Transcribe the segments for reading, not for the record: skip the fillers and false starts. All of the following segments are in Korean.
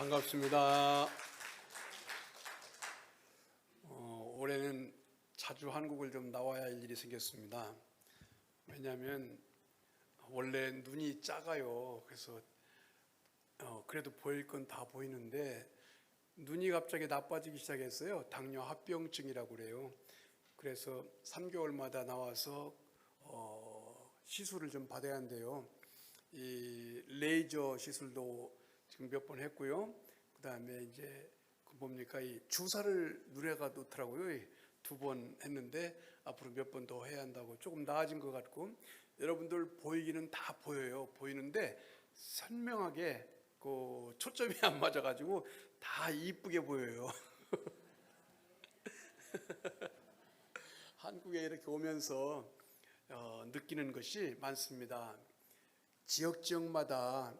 반갑습니다. 올해는 자주 한국을 좀 나와야 할 일이 생겼습니다. 왜냐하면 원래 눈이 작아요. 그래서 그래도 보일 건 다 보이는데 눈이 갑자기 나빠지기 시작했어요. 당뇨 합병증이라고 그래요. 그래서 3개월마다 나와서 시술을 좀 받아야 한대요. 이 레이저 시술도 지금 몇 번 했고요. 그다음에 이제 뭡니까, 이 주사를 누레가 놓더라고요. 2번 했는데 앞으로 몇 번 더 해야 한다고. 조금 나아진 것 같고, 여러분들 보이기는 다 보여요. 보이는데 선명하게 그 초점이 안 맞아가지고 다 이쁘게 보여요. 한국에 이렇게 오면서 느끼는 것이 많습니다. 지역마다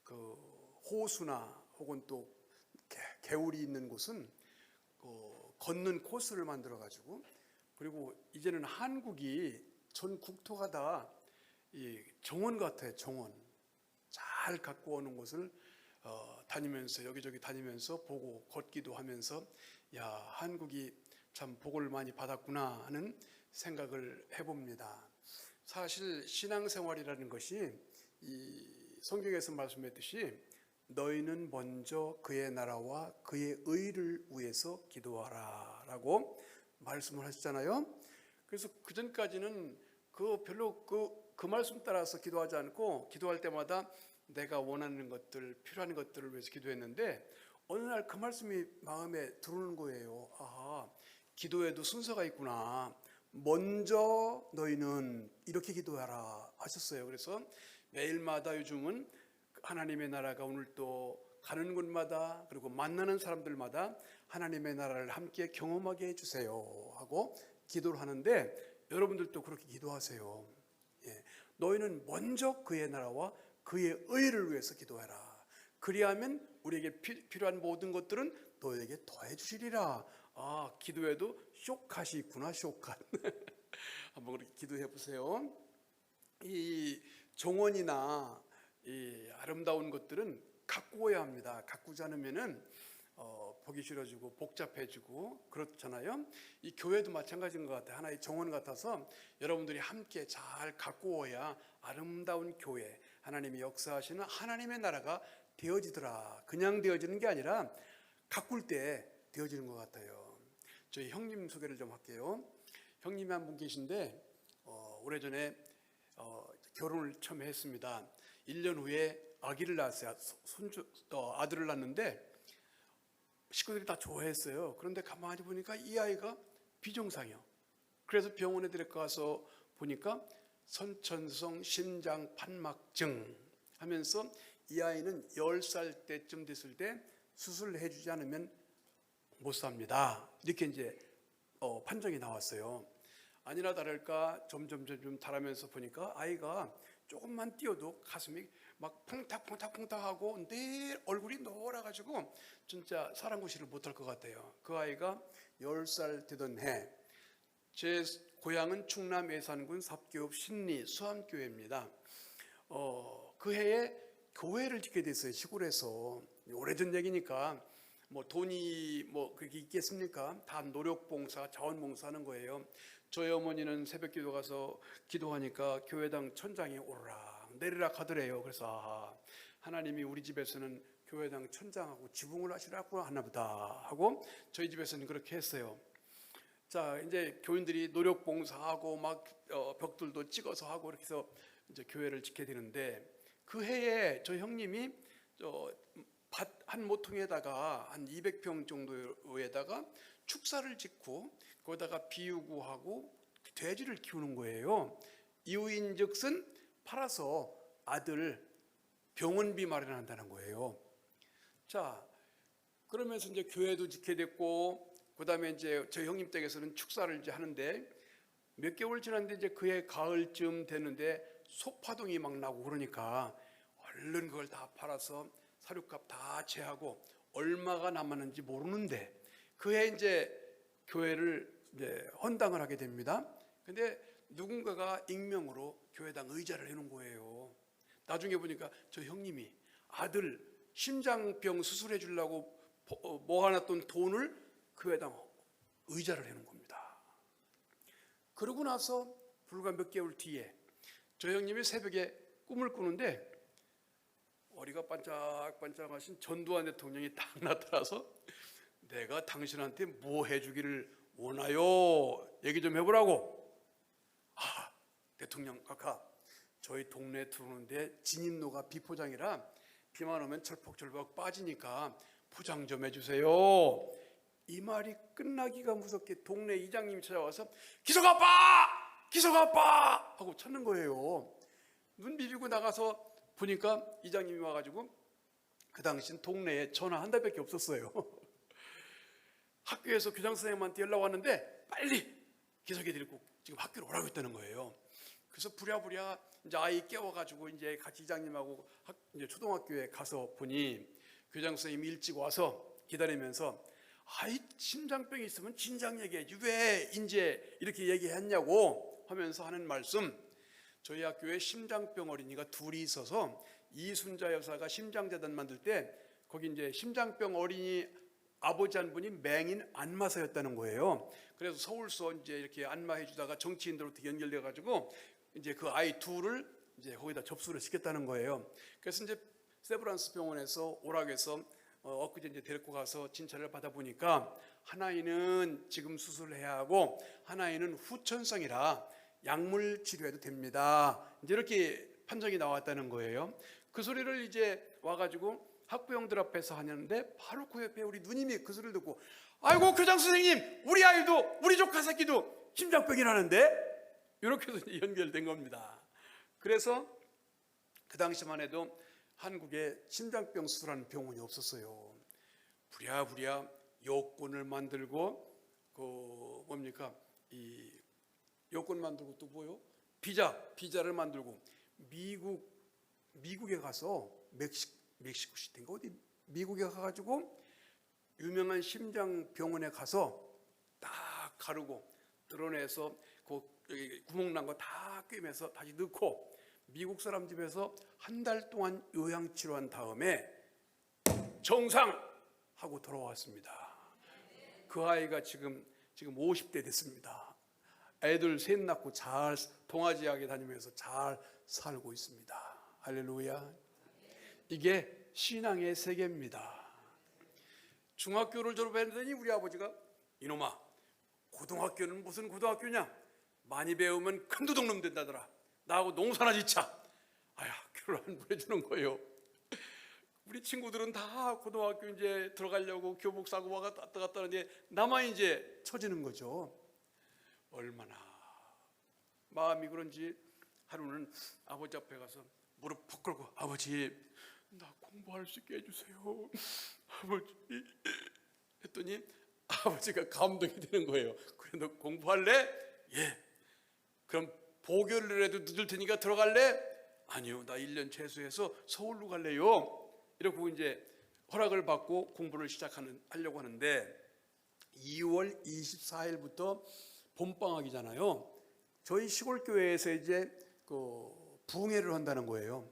그 호수나 혹은 또 개울이 있는 곳은 걷는 코스를 만들어 가지고, 그리고 이제는 한국이 전 국토가 다 이 정원 같아요. 정원 잘 갖고 오는 곳을 다니면서 여기저기 다니면서 보고 걷기도 하면서, 야, 한국이 참 복을 많이 받았구나 하는 생각을 해봅니다. 사실 신앙생활이라는 것이 이 성경에서 말씀했듯이 너희는 먼저 그의 나라와 그의 의를 위해서 기도하라 라고 말씀을 하셨잖아요. 그래서 그전까지는 별로 그 말씀 따라서 기도하지 않고, 기도할 때마다 내가 원하는 것들, 필요한 것들을 위해서 기도했는데, 어느 날 그 말씀이 마음에 들어오는 거예요. 아, 기도에도 순서가 있구나. 먼저 너희는 이렇게 기도하라 하셨어요. 그래서 매일마다 요즘은 하나님의 나라가 오늘 또 가는 곳마다, 그리고 만나는 사람들마다 하나님의 나라를 함께 경험하게 해주세요 하고 기도를 하는데, 여러분들도 그렇게 기도하세요. 예, 너희는 먼저 그의 나라와 그의 의를 위해서 기도해라. 그리하면 우리에게 필요한 모든 것들은 너희에게 더해 주시리라. 아, 기도에도 쇼컷이 있구나. 쇼컷. 한번 그렇게 기도해 보세요. 이 정원이나 이 아름다운 것들은 가꾸어야 합니다. 가꾸지 않으면은 보기 싫어지고 복잡해지고 그렇잖아요. 이 교회도 마찬가지인 것 같아요. 하나의 정원 같아서 여러분들이 함께 잘 가꾸어야 아름다운 교회, 하나님이 역사하시는 하나님의 나라가 되어지더라. 그냥 되어지는 게 아니라 가꿀 때 되어지는 것 같아요. 저희 형님 소개를 좀 할게요. 형님이 한 분 계신데 오래전에 결혼을 처음 했습니다. 1년 후에 아기를 낳았어요. 아들을 낳았는데 식구들이 다 좋아했어요. 그런데 가만히 보니까 이 아이가 비정상이요. 그래서 병원에 데려가서 보니까 선천성 심장 판막증 하면서 이 아이는 10살 때쯤 됐을 때 수술을 해주지 않으면 못 삽니다. 이렇게 이제 판정이 나왔어요. 아니나 다를까 점점 자라면서 보니까 아이가 조금만 뛰어도 가슴이 막 퐁탁하고 늘 얼굴이 노랗가지고 진짜 사랑구실을 못할 것 같아요. 그 아이가 10살 되던 해, 제 고향은 충남 예산군 삽교읍 신리 수암교회입니다. 그 해에 교회를 짓게 됐어요. 시골에서. 오래전 얘기니까 뭐 돈이 뭐 그게 있겠습니까? 다 노력봉사, 자원봉사하는 거예요. 저희 어머니는 새벽기도 가서 기도하니까 교회당 천장이 오르락 내리락 하더래요. 그래서 하나님이 우리 집에서는 교회당 천장하고 지붕을 하시라고 하나 보다 하고 저희 집에서는 그렇게 했어요. 자, 이제 교인들이 노력봉사하고 막 벽돌도 찍어서 하고 이렇게 해서 이제 교회를 짓게 되는데, 그 해에 저 형님이 밭 한 모퉁이에다가 한 200평 정도에다가 축사를 짓고 거기다가 비우고 하고 돼지를 키우는 거예요. 이유인즉슨 팔아서 아들 병원비 마련한다는 거예요. 자, 그러면서 이제 교회도 짓게 됐고, 그다음에 이제 저희 형님 댁에서는 축사를 이제 하는데, 몇 개월 지났는데 이제 그해 가을쯤 됐는데 소파동이 막 나고 그러니까 얼른 그걸 다 팔아서 사료값 다 제하고 얼마가 남았는지 모르는데 그해 이제 교회를 이제 헌당을 하게 됩니다. 근데 누군가가 익명으로 교회당 의자를 해놓은 거예요. 나중에 보니까 저 형님이 아들 심장병 수술해 주려고 모아놨던 돈을 그에다 의자를 해놓은 겁니다. 그러고 나서 불과 몇 개월 뒤에 저 형님이 새벽에 꿈을 꾸는데 머리가 반짝반짝하신 전두환 대통령이 딱 나타나서 내가 당신한테 뭐 해주기를 원하요? 얘기 좀 해보라고. 아, 대통령 카카, 저희 동네에 들어오는데 진입로가 비포장이라 비만 오면 철퍽철퍽 빠지니까 포장 좀 해주세요. 이 말이 끝나기가 무섭게 동네 이장님이 찾아와서 기석아빠 하고 찾는 거예요. 눈 비비고 나가서 보니까 이장님이 와가지고 그 당시엔 동네에 전화 한 대밖에 없었어요. 학교에서 교장 선생님한테 연락 왔는데 빨리 기석이 데리고 지금 학교로 오라고 했다는 거예요. 그래서 부랴부랴 이제 아이 깨워가지고 이제 같이 이장님하고 이제 초등학교에 가서 보니 교장 선생님이 일찍 와서 기다리면서 아이 심장병이 있으면 진작 얘기해야지 왜 이제 이렇게 얘기했냐고 하면서 하는 말씀. 저희 학교에 심장병 어린이가 둘이 있어서 이순자 여사가 심장재단 만들 때 거기 이제 심장병 어린이 아버지 한 분이 맹인 안마사였다는 거예요. 그래서 서울서 이제 이렇게 안마해 주다가 정치인들로부터 연결돼 가지고 이제 그 아이 둘을 이제 거기다 접수를 시켰다는 거예요. 그래서 이제 세브란스 병원에서 오라고 해서 엊그제 이제 데리고 가서 진찰을 받아보니까 한 아이는 지금 수술을 해야 하고 한 아이는 후천성이라 약물 치료해도 됩니다. 이제 이렇게 판정이 나왔다는 거예요. 그 소리를 이제 와가지고 학부형들 앞에서 하는데 바로 그 옆에 우리 누님이 그 소리를 듣고 아이고 교장 선생님 우리 아이도 우리 조카 새끼도 심장병이라는데 이렇게 해서 연결된 겁니다. 그래서 그 당시만 해도 한국에 심장병 수술하는 병원이 없었어요. 부랴부랴 여권을 만들고 그 뭡니까 이 여권 만들고 또 뭐요? 비자를 만들고 미국에 가서 멕시코 시티인가 어디 미국에 가가지고 유명한 심장병원에 가서 딱 가르고 뜯어내서 그 구멍 난 거 다 꿰매서 다시 넣고 미국 사람 집에서 한 달 동안 요양치료한 다음에 정상하고 돌아왔습니다. 그 아이가 지금 50대 됐습니다. 애들 셋 낳고 잘 동아지하게 다니면서 잘 살고 있습니다. 할렐루야. 이게 신앙의 세계입니다. 중학교를 졸업했더니 우리 아버지가 이놈아 고등학교는 무슨 고등학교냐 많이 배우면 큰 도둑놈 된다더라. 나하고 농사나 짓자. 아야 학교를 안 보내주는 거예요. 우리 친구들은 다 고등학교 이제 들어가려고 교복 사고 왔다 갔다 하는데 나만 이제 처지는 거죠. 얼마나 마음이 그런지 하루는 아버지 앞에 가서 무릎 푹 꿇고 아버지 나 공부할 수 있게 해주세요. 아버지 했더니 아버지가 감동이 되는 거예요. 그래 너 공부할래? 예. 그럼 보교를 해도 늦을 테니까 들어갈래? 아니요 나 1년 최소해서 서울로 갈래요. 이러고 이제 허락을 받고 공부를 하려고 하는데 2월 24일부터 봄방학이잖아요. 저희 시골 교회에서 이제 그 부흥회를 한다는 거예요.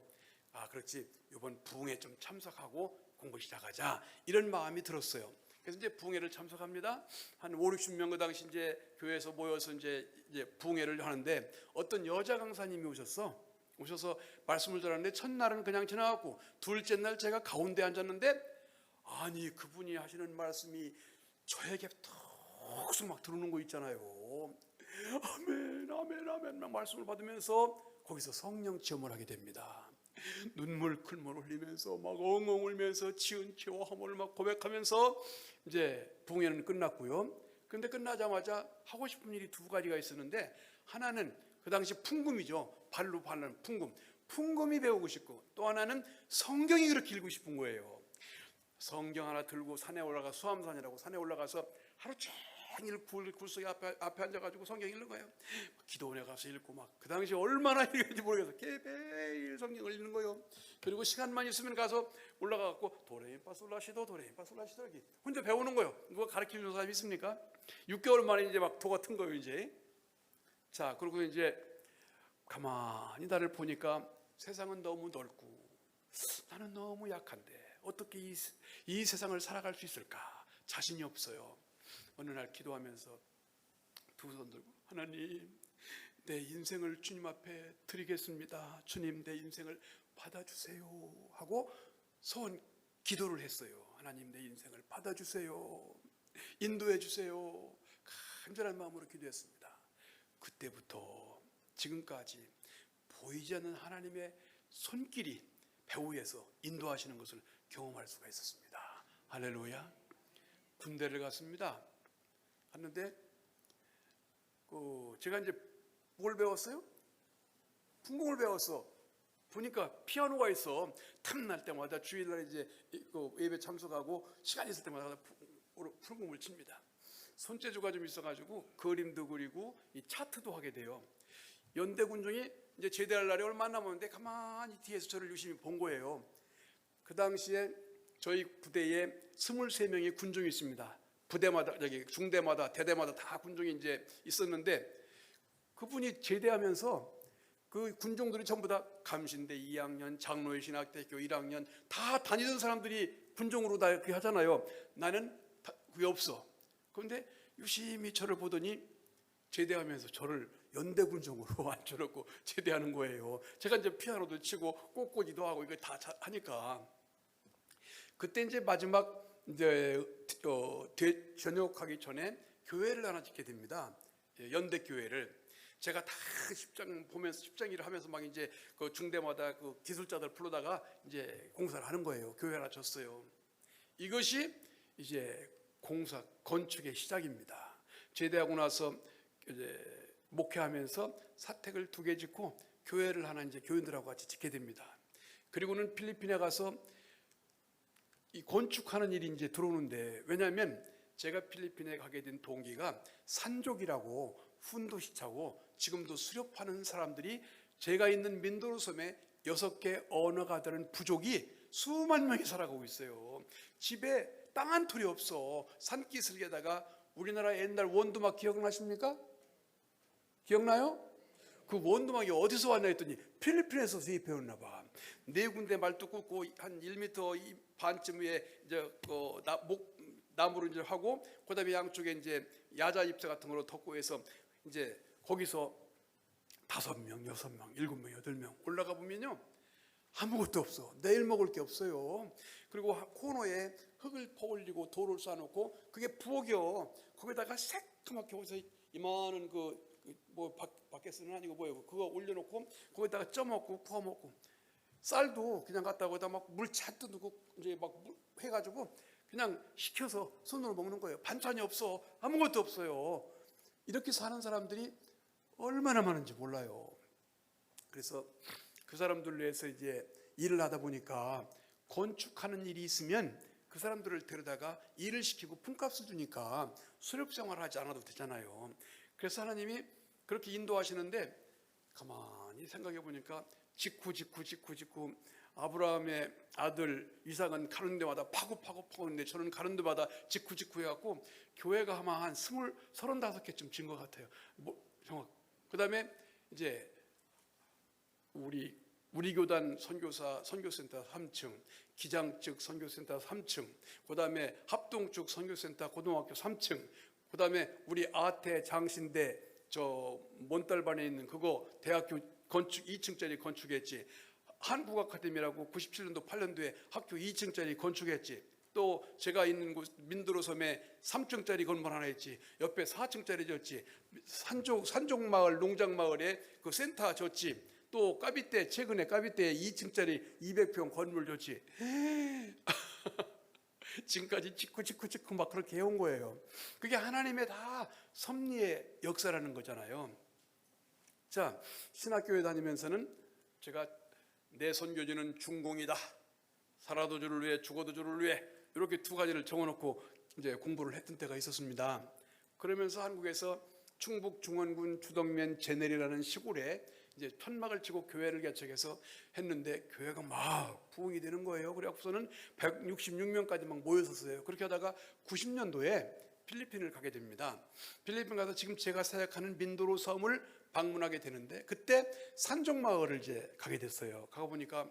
아 그렇지 이번 부흥회 좀 참석하고 공부 시작하자 이런 마음이 들었어요. 그래서 이제 부흥회를 참석합니다. 한 5, 60명 그 당시 이제 교회에서 모여서 이제 부흥회를 하는데 어떤 여자 강사님이 오셔서 말씀을 들었는데 첫날은 그냥 지나갔고 둘째 날 제가 가운데 앉았는데 아니 그분이 하시는 말씀이 저에게 톡 막 들어오는 거 있잖아요. 아멘 아멘 아멘 막 말씀을 받으면서 거기서 성령 체험을 하게 됩니다. 눈물 클물 흘리면서 막 엉엉 울면서 지은 죄와함을 막 고백하면서 이제 부흥회는 끝났고요. 그런데 끝나자마자 하고 싶은 일이 두 가지가 있었는데 하나는 그 당시 풍금이죠. 발로 밟는 풍금이 배우고 싶고 또 하나는 성경이 그렇게 읽고 싶은 거예요. 성경 하나 들고 산에 올라가 수암산이라고 산에 올라가서 하루 종일 굴속에 앞에 앉아가지고 성경 읽는 거예요. 기도원에 가서 읽고 막 그 당시 얼마나 읽는지 모르겠어. 매일 성경을 읽는 거예요. 그리고 시간만 있으면 가서 올라가갖고 도레미파솔라시도 이렇게 혼자 배우는 거예요. 누가 가르쳐주는 사람이 있습니까? 6개월 만에 이제 막 도 같은 거예요 이제. 자 그리고 이제 가만히 나를 보니까 세상은 너무 넓고 나는 너무 약한데 어떻게 이 세상을 살아갈 수 있을까? 자신이 없어요. 어느 날 기도하면서 두 손 들고 하나님, 내 인생을 주님 앞에 드리겠습니다. 주님, 내 인생을 받아주세요 하고 소원 기도를 했어요. 하나님, 내 인생을 받아주세요. 인도해 주세요. 간절한 마음으로 기도했습니다. 그때부터 지금까지 보이지 않는 하나님의 손길이 배후에서 인도하시는 것을 경험할 수가 있었습니다. 할렐루야. 군대를 갔습니다. 갔는데 제가 이제 뭘 배웠어요? 풍공을 배웠어. 보니까 피아노가 있어. 탐날 때마다 주일날 이제 예배 참석하고 시간 있을 때마다 풍공을 칩니다. 손재주가 좀 있어가지고 그림도 그리고 이 차트도 하게 돼요. 연대 군종이 이제 제대할 날이 얼마 안 남았는데 가만히 뒤에서 저를 유심히 본 거예요. 그 당시에 저희 부대에 23명의 군종이 있습니다. 부대마다, 여기 중대마다, 대대마다 다 군종이 이제 있었는데, 그분이 제대하면서 그 군종들이 전부 다 감신대 2학년, 장로의 신학대학교 1학년 다 다니던 사람들이 군종으로 다 그렇게 하잖아요. 나는 그게 없어. 그런데 유심히 저를 보더니 제대하면서 저를 연대군종으로 앉혀놓고 제대하는 거예요. 제가 이제 피아노도 치고 꽃꽂이도 하고 이거 다 하니까, 그때 이제 마지막 이제 전역하기 전에 교회를 하나 짓게 됩니다. 연대 교회를. 제가 다 십장 보면서 십장 일을 하면서 막 이제 그 중대마다 그 기술자들 불러다가 이제 공사를 하는 거예요. 교회 하나 졌어요. 이것이 이제 공사 건축의 시작입니다. 제대하고 나서 이제 목회하면서 사택을 2개 짓고 교회를 하나 이제 교인들하고 같이 짓게 됩니다. 그리고는 필리핀에 가서 이 건축하는 일이 이제 들어오는데, 왜냐하면 제가 필리핀에 가게 된 동기가 산족이라고 훈도시차고 지금도 수렵하는 사람들이 제가 있는 민도로 섬에 6개 언어가 되는 부족이 수만 명이 살아가고 있어요. 집에 땅 한 톨이 없어. 산기슭에다가 우리나라 옛날 원두막 기억나십니까? 기억나요? 그 원두막이 어디서 왔나 했더니 필리핀에서 수입해 왔나 봐. 4군데 말뚝 꽂고 한 1m 반쯤 위에 이제 나무를 이제 하고, 그다음에 양쪽에 이제 야자 잎새 같은 걸로 덮고 해서 이제 거기서 5명, 6명, 7명, 8명 올라가 보면요, 아무것도 없어. 내일 먹을 게 없어요. 그리고 코너에 흙을 퍼올리고 돌을 쌓아놓고 그게 부엌이요. 거기다가 새까맣게 거기서 이만한 뭐 밖에서는 아니고 뭐예요, 그거 올려놓고 거기다가 쪄먹고 퍼먹고, 쌀도 그냥 갖다 거기다 막 물 잔뜩 넣고 이제 막 해가지고 그냥 식혀서 손으로 먹는 거예요. 반찬이 없어. 아무것도 없어요. 이렇게 사는 사람들이 얼마나 많은지 몰라요. 그래서 그 사람들 위해서 이제 일을 하다 보니까 건축하는 일이 있으면 그 사람들을 데려다가 일을 시키고 품값을 주니까 수렵생활을 하지 않아도 되잖아요. 그래서 하나님이 그렇게 인도하시는데, 가만히 생각해 보니까 직후 아브라함의 아들 이삭은 가는 데마다 파고 하는데 저는 가는 데마다 직후 해갖고 교회가 아마 한 35개쯤 진 것 같아요. 그 다음에 이제 우리 교단 선교센터 3층, 기장측 선교센터 3층, 그 다음에 합동측 선교센터 고등학교 3층, 그 다음에 우리 아태 장신대 저 몬달반에 있는 그거 대학교 건축 2층짜리 건축했지. 한국아카데미라고 97년도 8년도에 학교 2층짜리 건축했지. 또 제가 있는 곳 민도로섬에 3층짜리 건물 하나 했지. 옆에 4층짜리 졌지. 산족마을 농장마을에 그 센터 졌지. 또 최근에 까비떼에 2층짜리 200평 건물 졌지. 지금까지 짓고 막 그렇게 해온 거예요. 그게 하나님의 다 섭리의 역사라는 거잖아요. 자, 신학교에 다니면서는 제가 내 선교지는 중공이다. 살아도 주를 위해 죽어도 주를 위해, 이렇게 2가지를 정해놓고 이제 공부를 했던 때가 있었습니다. 그러면서 한국에서 충북 중원군 주덕면 제넬이라는 시골에 이제 천막을 치고 교회를 개척해서 했는데 교회가 막 부흥이 되는 거예요. 그래갖고서는 166명까지 막 모였었어요. 그렇게 하다가 90년도에 필리핀을 가게 됩니다. 필리핀 가서 지금 제가 사역하는 민도로 섬을 방문하게 되는데, 그때 산족마을을 이제 가게 됐어요. 가보니까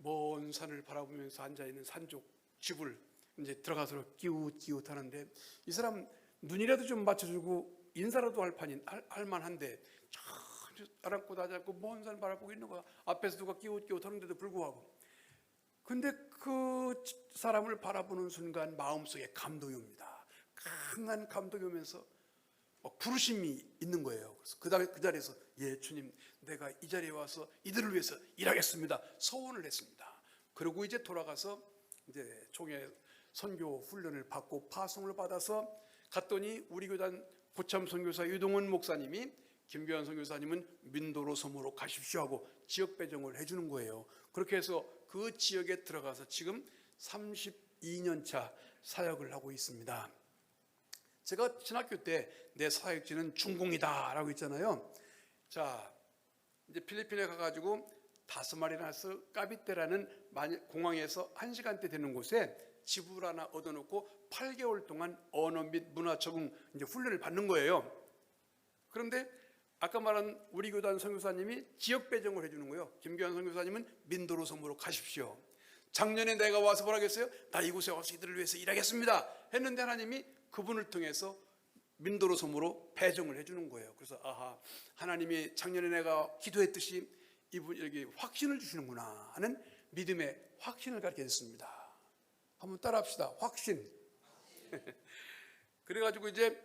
먼 산을 바라보면서 앉아있는 산족 집을 이제 들어가서 끼웃끼웃하는데, 이 사람 눈이라도 좀 맞춰주고 인사라도 할 만한데 참 아랑곳 하지 않고 먼 산 바라보고 있는 거야. 앞에서 누가 끼웃끼웃하는데도 불구하고. 근데 그 사람을 바라보는 순간 마음속에 감동이 옵니다. 강한 감동이 오면서 막 부르심이 있는 거예요. 그래서 그 자리에서, 예 주님, 내가 이 자리에 와서 이들을 위해서 일하겠습니다, 서원을 했습니다. 그리고 이제 돌아가서 이제 총회 선교 훈련을 받고 파송을 받아서 갔더니, 우리 교단 고참 선교사 유동원 목사님이 김교환 선교사님은 민도로 섬으로 가십시오 하고 지역 배정을 해주는 거예요. 그렇게 해서 그 지역에 들어가서 지금 32년 차 사역을 하고 있습니다. 제가 신학교 때 내 사역지는 중공이다 라고 했잖아요. 자, 이제 필리핀에 가가지고 5마리나 해서 까비떼라는 공항에서 1시간대 되는 곳에 집을 하나 얻어놓고 8개월 동안 언어 및 문화 적응 이제 훈련을 받는 거예요. 그런데 아까 말한 우리 교단 선교사님이 지역 배정을 해주는 거예요. 김교환 선교사님은 민도로 섬으로 가십시오. 작년에 내가 와서 뭐라겠어요? 나 이곳에 와서 이들을 위해서 일하겠습니다 했는데, 하나님이 그분을 통해서 민도로 섬으로 배정을 해주는 거예요. 그래서 아하, 하나님이 작년에 내가 기도했듯이 이분 여기 확신을 주시는구나 하는 믿음의 확신을 갖게 됐습니다. 한번 따라합시다. 확신. 그래가지고 이제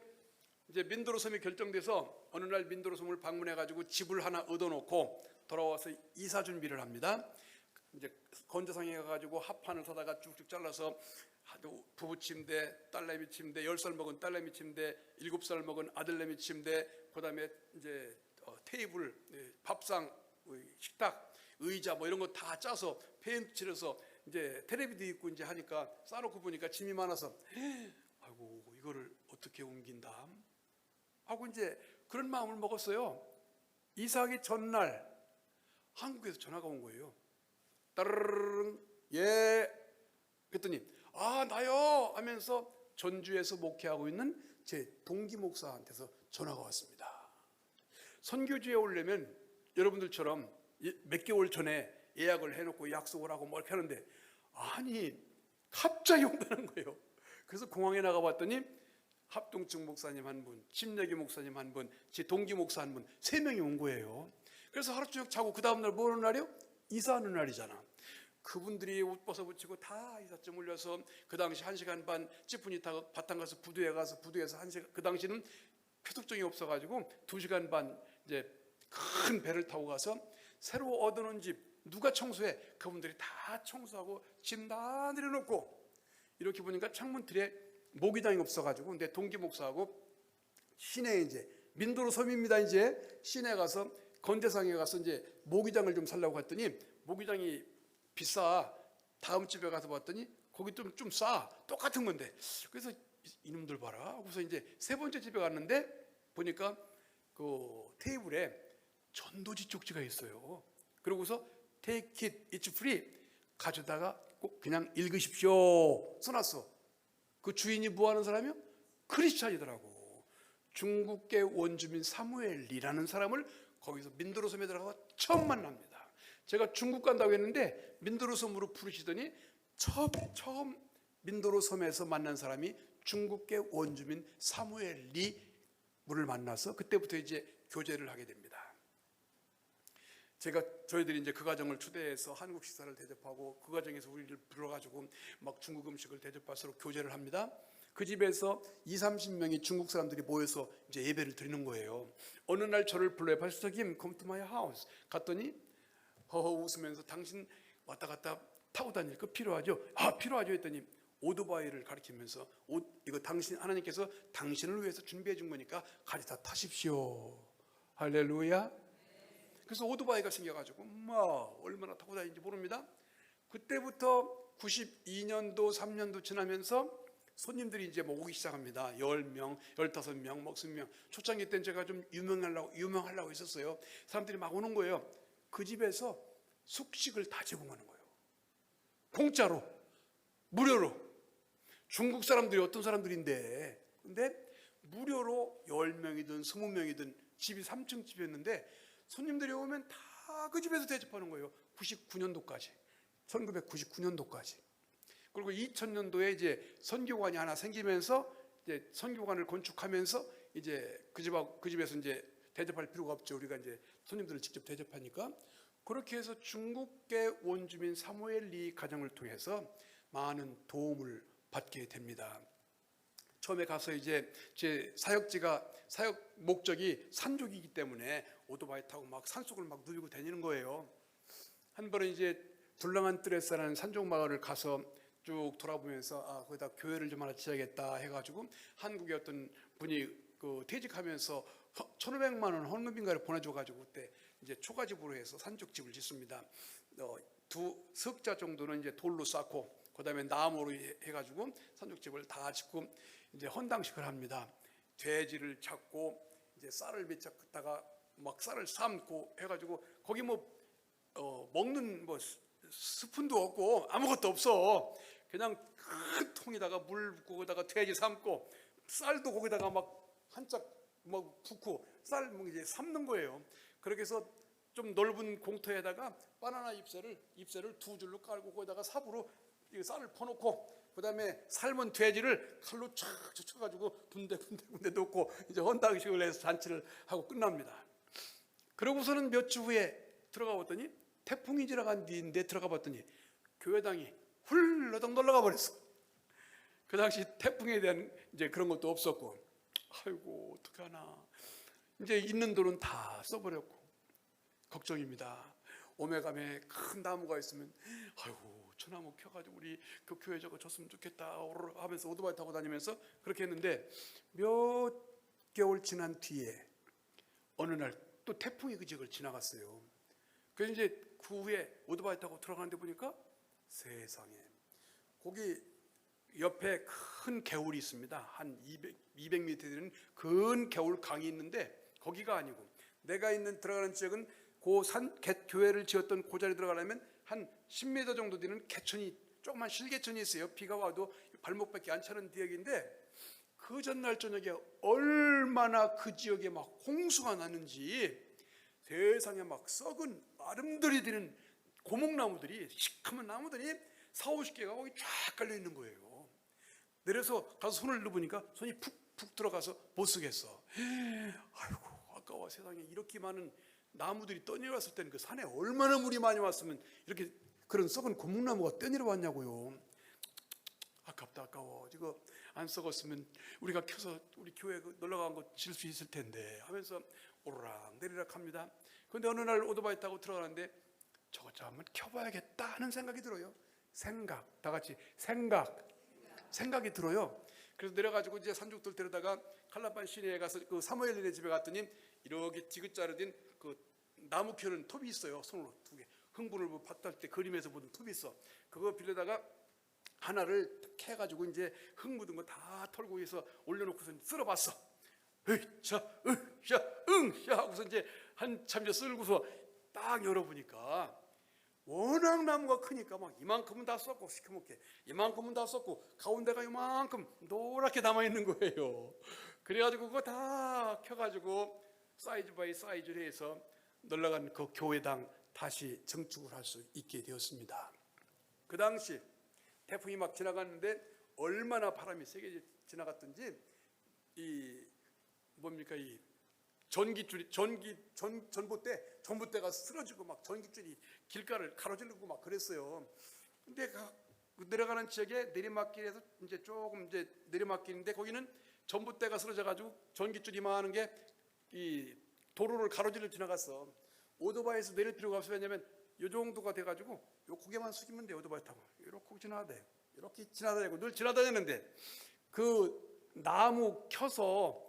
민도로 섬이 결정돼서 어느 날 민도로 섬을 방문해가지고 집을 하나 얻어놓고 돌아와서 이사 준비를 합니다. 이제 건조상에 가가지고 합판을 사다가 쭉쭉 잘라서 부부 침대, 딸내미 침대, 10살 먹은 딸내미 침대, 7살 먹은 아들내미 침대, 그다음에 이제 테이블, 밥상, 식탁, 의자 뭐 이런 거 다 짜서 페인트 칠해서 이제 텔레비도 있고 이제 하니까 싸놓고 보니까 짐이 많아서, 아이고 이거를 어떻게 옮긴다 하고 이제 그런 마음을 먹었어요. 이사하기 전날 한국에서 전화가 온 거예요. 따르릉, 예. 그랬더니 아 나요 하면서 전주에서 목회하고 있는 제 동기 목사한테서 전화가 왔습니다. 선교지에 오려면 여러분들처럼 몇 개월 전에 예약을 해놓고 약속을 하고 뭐 이렇게 하는데, 아니 갑자기 온다는 거예요. 그래서 공항에 나가봤더니 합동측 목사님 한 분, 침례기 목사님 한 분, 제 동기 목사 한 분, 3명이 온 거예요. 그래서 하루 종일 자고 그 다음날 뭐 하는 날이요? 이사하는 날이잖아. 그분들이 옷 벗어붙이고 다 이삿짐 올려서 그 당시 1시간 반 찌푸니 타고 바탕 가서 부두에 가서, 부두에서 1시간, 그 당시는 표독증이 없어가지고 2시간 반 이제 큰 배를 타고 가서 새로 얻어놓은 집 누가 청소해? 그분들이 다 청소하고 짐 다 내려놓고, 이렇게 보니까 창문 틀에 모기장이 없어가지고 내 동기 목사하고 시내에 이제 민도로 섬입니다. 이제 시내 가서 건대상에 가서 이제 모기장을 좀 살려고 했더니 모기장이 비싸. 다음 집에 가서 봤더니 거기 좀 싸. 똑같은 건데. 그래서 이놈들 봐라 하고서 이제 3번째 집에 갔는데 보니까 그 테이블에 전도지 쪽지가 있어요. 그러고서 take it, it's free. 가져다가 꼭 그냥 읽으십시오 써놨어. 그 주인이 뭐 하는 사람이요? 크리스찬이더라고. 중국계 원주민 사무엘이라는 사람을 거기서 민도로 섬에 들어가서 처음 만납니다. 제가 중국 간다고 했는데 민도로 섬으로 부르시더니 처음 민도로 섬에서 만난 사람이 중국계 원주민 사무엘리를 만나서 그때부터 이제 교제를 하게 됩니다. 저희들이 이제 그 가정을 초대해서 한국 식사를 대접하고 그 가정에서 우리를 불러가지고 막 중국 음식을 대접할 서로 교제를 합니다. 그 집에서 20-30명이 중국 사람들이 모여서 이제 예배를 드리는 거예요. 어느 날 저를 불러요. 파스터 김, come to my house. 갔더니 허허 웃으면서 당신 왔다 갔다 타고 다닐 거 필요하죠? 아 필요하죠 했더니 오토바이를 가리키면서 이거 하나님께서 당신을 위해서 준비해 준 거니까 가져다 타십시오. 할렐루야. 그래서 오토바이가 생겨가지고 얼마나 타고 다니는지 모릅니다. 그때부터 92년도 3년도 지나면서 손님들이 이제 오기 시작합니다. 10명, 15명, 20명. 초창기 때는 제가 좀 유명하려고 했었어요. 사람들이 막 오는 거예요. 그 집에서 숙식을 다 제공하는 거예요. 공짜로, 무료로. 중국 사람들이 어떤 사람들인데, 근데 무료로 10명이든 20명이든 집이 3층 집이었는데 손님들이 오면 다 그 집에서 대접하는 거예요. 99년도까지. 1999년도까지. 그리고 2000년도에 이제 선교관이 하나 생기면서 이제 선교관을 건축하면서 이제 그 집에서 이제 대접할 필요가 없죠. 우리가 이제 손님들을 직접 대접하니까. 그렇게 해서 중국계 원주민 사무엘 리 가정을 통해서 많은 도움을 받게 됩니다. 처음에 가서 이제 제 사역 목적이 산족이기 때문에 오토바이 타고 막 산속을 막 누비고 다니는 거예요. 한 번은 이제 둘랑한 뜰에사라는 산족 마을을 가서 쭉 돌아보면서 거기다 교회를 좀 하나 지어야겠다 해가지고 한국의 어떤 분이 퇴직하면서 1,500만 원 헌금인가를 보내줘가지고 그때 이제 초가집으로 해서 산족집을 짓습니다. 두 석자 정도는 이제 돌로 쌓고 그다음에 나무로 해가지고 산족집을 다 짓고 이제 헌당식을 합니다. 돼지를 잡고 이제 쌀을 맺다가 막 쌀을 삶고 해가지고 거기 먹는 스푼도 없고 아무것도 없어. 그냥 큰 통에다가 물 붓고 거기다가 돼지 삶고 쌀도 거기다가 막 한짝 막 붓고 쌀 이제 삶는 거예요. 그렇게 해서 좀 넓은 공터에다가 바나나 잎새를 두 줄로 깔고 거기다가 삽으로 쌀을 퍼놓고 그다음에 삶은 돼지를 칼로 촥 쳐가지고 군데 놓고 이제 헌당식을 해서 잔치를 하고 끝납니다. 그러고서는 몇 주 후에 들어가 봤더니 태풍이 지나간 뒤인데 들어가 봤더니 교회당이 훌러덩 놀러가 버렸어. 그 당시 태풍에 대한 이제 그런 것도 없었고, 아이고 어떻게 하나, 이제 있는 돈은 다 써버렸고 걱정입니다. 오메감에 큰 나무가 있으면 아이고 저 나무 켜가지고 우리 그 교회 저거 줬으면 좋겠다 하면서 오토바이 타고 다니면서 그렇게 했는데 몇 개월 지난 뒤에 어느 날 또 태풍이 그 지역을 지나갔어요. 그래서 이제 그 후에 오토바이 타고 들어가는데 보니까 세상에 거기 옆에 큰 개울이 있습니다. 한 200m 되는 큰 개울 강이 있는데 거기가 아니고 내가 들어가는 지역은 교회를 지었던 그 자리에 들어가려면 한 10m 정도 되는 개천이, 조그만 실개천이 있어요. 비가 와도 발목밖에 안 차는 지역인데 그 전날 저녁에 얼마나 그 지역에 막 홍수가 났는지 세상에 막 썩은 마름들이 되는 고목나무들이, 시커먼 나무들이 40-50개가 거기 쫙 깔려 있는 거예요. 내려서 가서 손을 넣어보니까 손이 푹푹 들어가서 못 쓰겠어. 아이고 아까워. 세상에 이렇게 많은 나무들이 떠내려왔을 때는 그 산에 얼마나 물이 많이 왔으면 이렇게 그런 썩은 고목나무가 떠내려왔냐고요. 아깝다, 아까워. 이거 안 썩었으면 우리가 켜서 우리 교회 놀러간 거 질 수 있을 텐데 하면서 오르락 내리락 합니다. 그런데 어느 날 오토바이 타고 들어가는데 저것 좀 한번 켜봐야겠다 하는 생각이 들어요. 다 같이 생각이 들어요. 그래서 내려가지고 이제 산족들 데려다가 칼라판 시내에 가서 그 사무엘네 집에 갔더니 이렇게 디귿자로 된 그 나무 켜는 톱이 있어요. 손으로 2개. 흥분을 받을 때 그림에서 보던 톱이 있어. 그거 빌려다가 하나를 캐가지고 이제 흙 묻은 거 다 털고 해서 올려놓고서 쓸어봤어. 으쌰 하고서 이제 한참 이제 쓸고서 딱 열어보니까 워낙 나무가 크니까 막 이만큼은 다 썩고 시커멓게, 이만큼은 다 썩고 가운데가 이만큼 노랗게 남아있는 거예요. 그래가지고 그거 다 켜가지고 사이즈 바이 사이즈로 해서 놀러간 그 교회당 다시 정축을 할 수 있게 되었습니다. 그 당시 태풍이 막 지나갔는데 얼마나 바람이 세게 지나갔던지 이 전기줄이 전봇대가 쓰러지고 막 전기줄이 길가를 가로지르고 막 그랬어요. 근데 내려가는 지역에 내리막길에서 이제 조금 이제 내리막길인데 거기는 전봇대가 쓰러져 가지고 전기줄이 많은 게 이 도로를 가로질러 지나갔어. 오토바이에서 내릴 필요가 없어요. 왜냐면 이 정도가 돼 가지고 요 고개만 숙이면 돼. 오토바이 타고 이렇게 지나가대. 이렇게 지나다니고 늘 지나다녔는데 그 나무 켜서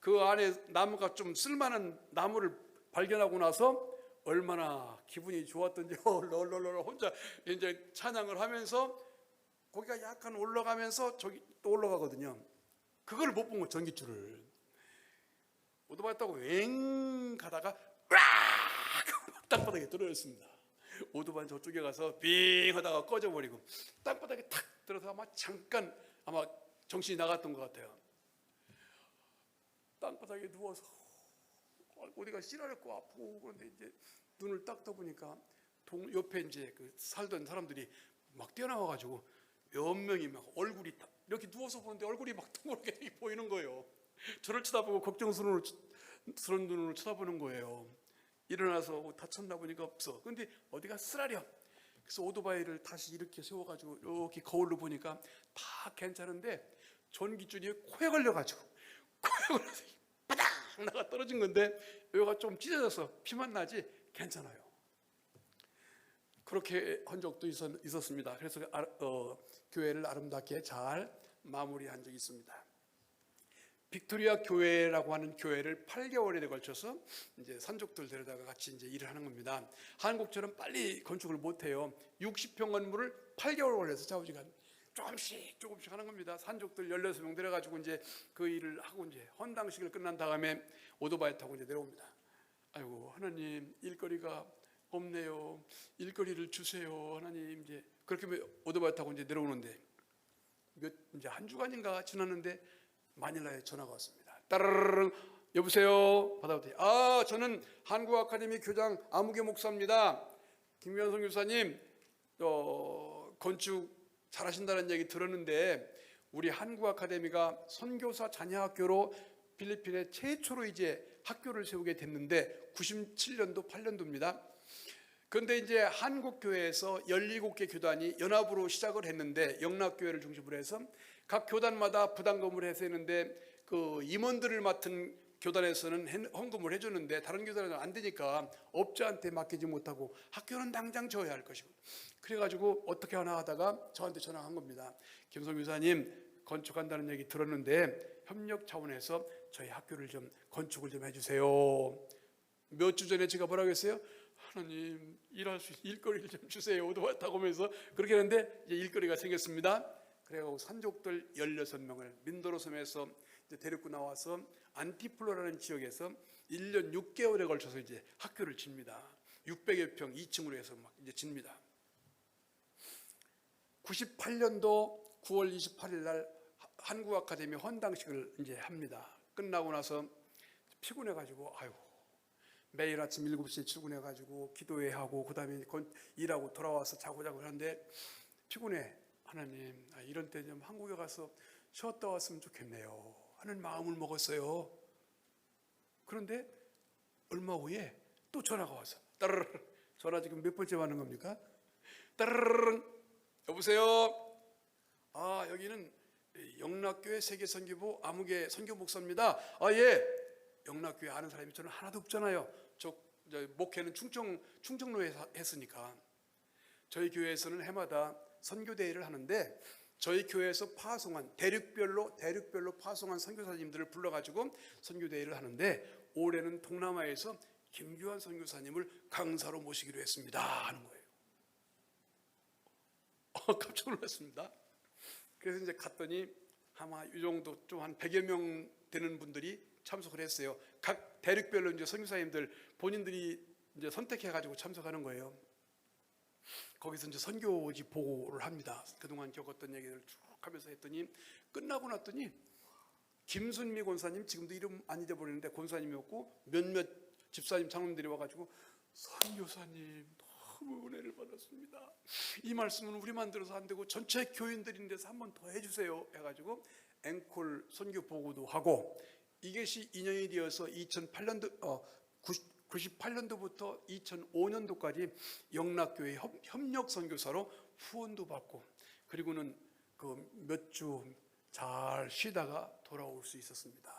그 안에 나무가 좀 쓸만한 나무를 발견하고 나서 얼마나 기분이 좋았던지 롤롤롤 혼자 이제 찬양을 하면서 거기가 약간 올라가면서 저기 또 올라가거든요. 그걸 못 본 거, 전기줄을. 오토바이 타고 웽 가다가 꽉 땅바닥에 떨어졌습니다. 오토바이 저쪽에 가서 빙 하다가 꺼져버리고 땅바닥에 탁 들어서 아마 잠깐 정신이 나갔던 것 같아요. 땅바닥에 누워서 어디가 씨라렸고 아프고 그런데 이제 눈을 딱 떠보니까 옆에 이제 그 살던 사람들이 막 뛰어나와가지고 몇 명이 막 얼굴이 이렇게 누워서 보는데 얼굴이 막 동그랗게 보이는 거예요. 저를 쳐다보고 걱정스러운 눈으로 쳐다보는 거예요. 일어나서 다쳤나 보니까 없어. 근데 어디가 쓰라려. 그래서 오토바이를 다시 이렇게 세워가지고 이렇게 거울로 보니까 다 괜찮은데 전기줄이 코에 걸려가지고 코에 걸려서 바닥 나가 떨어진 건데 여기가 좀 찢어져서 피만 나지 괜찮아요. 그렇게 한 적도 있었습니다. 그래서 교회를 아름답게 잘 마무리한 적이 있습니다. 빅토리아 교회라고 하는 교회를 8개월에 걸쳐서 이제 산족들 데려다가 같이 이제 일을 하는 겁니다. 한국처럼 빨리 건축을 못 해요. 60평 건물을 8개월 걸려서 좌우지간 조금씩 하는 겁니다. 산족들 16명 데려가지고 이제 그 일을 하고 이제 헌당식을 끝난 다음에 오토바이 타고 이제 내려옵니다. 아이고 하나님 일거리가 없네요. 일거리를 주세요. 하나님 이제 그렇게 오토바이 타고 이제 내려오는데 이제 한 주간인가 지났는데 마닐라에 전화가 왔습니다. 따르릉 여보세요. 받아보더니 저는 한국 아카데미 교장 아무개 목사입니다. 김현성 교사님 건축 잘하신다는 얘기 들었는데 우리 한국 아카데미가 선교사 자녀학교로 필리핀에 최초로 이제 학교를 세우게 됐는데 97년도 8년도입니다. 그런데 이제 한국교회에서 17개 교단이 연합으로 시작을 했는데 영락교회를 중심으로 해서 각 교단마다 부담금을 해서 했는데 그 임원들을 맡은 교단에서는 헌금을 해주는데 다른 교단은 안 되니까 업자한테 맡기지 못하고 학교는 당장 져야 할 것이고 그래가지고 어떻게 하나 하다가 저한테 전화한 겁니다. 김성 교사님 건축한다는 얘기 들었는데 협력 차원에서 저희 학교를 좀 건축을 좀 해주세요. 몇 주 전에 제가 뭐라고 했어요? 하나님 일할 수 있는 일거리를 좀 주세요. 오토바이 타고 오면서 그렇게 했는데 이제 일거리가 생겼습니다. 그래가지고 산족들 16명을 민도로 섬에서 이제 데리고 나와서 안티플로라는 지역에서 1년 6개월에 걸쳐서 이제 학교를 집니다. 600여 평 2층으로 해서 막 이제 집니다. 98년도 9월 28일 날 한국 아카데미 헌당식을 이제 합니다. 끝나고 나서 피곤해가지고 매일 아침 7시에 출근해가지고 기도회 하고 그 다음에 일하고 돌아와서 자고 하는데 피곤해. 하나님 이런 때 좀 한국에 가서 쉬었다 왔으면 좋겠네요 하는 마음을 먹었어요. 그런데 얼마 후에 또 전화가 와서 따르르 전화 지금 몇 번째 받는 겁니까? 따르르 여보세요. 여기는 영락교회 세계선교부 아무개 선교 목사입니다. 예. 영락교회 아는 사람이 저는 하나도 없잖아요. 저 목회는 충청로에 했으니까. 저희 교회에서는 해마다 선교대회를 하는데 저희 교회에서 파송한 대륙별로 파송한 선교사님들을 불러가지고 선교대회를 하는데 올해는 동남아에서 김규환 선교사님을 강사로 모시기로 했습니다 하는 거예요. 깜짝 놀랐습니다. 그래서 이제 갔더니 아마 이 정도 좀 한 100여 명 되는 분들이 참석을 했어요. 각 대륙별로 이제 선교사님들 본인들이 이제 선택해가지고 참석하는 거예요. 거기서 이제 선교지 보고를 합니다. 그동안 겪었던 얘기를 쭉 하면서 했더니 끝나고 났더니 김순미 권사님 지금도 이름 안 잊어버리는데 권사님이었고 몇몇 집사님 장로님들이 와가지고 선교사님 너무 은혜를 받았습니다. 이 말씀은 우리만 들어서 안 되고 전체 교인들인데서 한 번 더 해주세요 해가지고 앵콜 선교 보고도 하고 이것이 인연이 되어서 98년도부터 2005년도까지 영락교회 협력 선교사로 후원도 받고 그리고는 그 몇 주 잘 쉬다가 돌아올 수 있었습니다.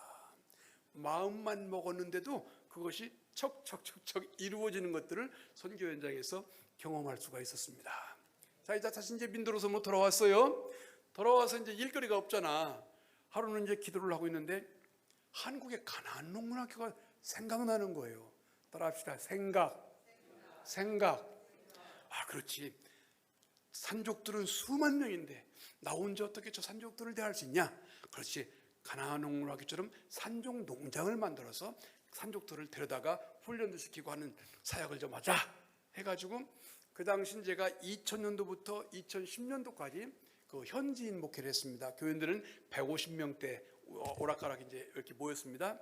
마음만 먹었는데도 그것이 척척척척 이루어지는 것들을 선교 현장에서 경험할 수가 있었습니다. 자, 이제 다시 이제 민도로 섬으로 돌아왔어요. 돌아와서 이제 일거리가 없잖아. 하루는 이제 기도를 하고 있는데 한국의 가나안 농문학교가 생각나는 거예요. 따라합시다. 생각. 그렇지. 산족들은 수만 명인데 나 혼자 어떻게 저 산족들을 대할 수 있냐? 그렇지. 가나안 농문학교처럼 산족 농장을 만들어서 산족들을 데려다가 훈련도 시키고 하는 사역을 좀 하자 해가지고 그 당시 제가 2000년도부터 2010년도까지 그 현지인 목회를 했습니다. 교인들은 150명대 오락가락 이제 이렇게 모였습니다.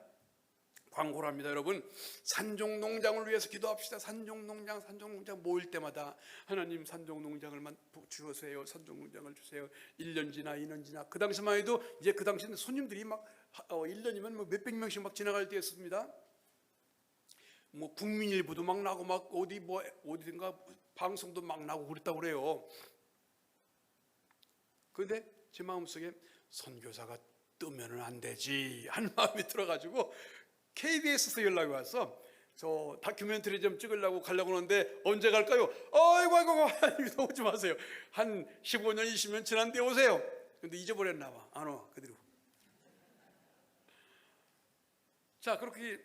광고를 합니다. 여러분, 산종농장을 위해서 기도합시다. 산종농장 모일 때마다 하나님 산종농장을만 주세요. 산종농장을 주세요. 1년 지나 2년 지나, 그 당시만 해도 이제 그 당시에는 손님들이 막 1년이면 뭐 몇백 명씩 막 지나갈 때였습니다. 뭐 국민일보도 막 나고 막 어디든가 방송도 막 나고 그랬다고 그래요. 그런데 제 마음속에 선교사가 뜨면은 안 되지 하는 마음이 들어가지고 KBS에서 연락이 와서 저 다큐멘터리 좀 찍으려고 가려고 하는데 언제 갈까요? 아이고 오지 마세요. 한 15년 20년 지난 뒤에 오세요. 근데 잊어버렸나 봐. 안 와 그대로. 자, 그렇게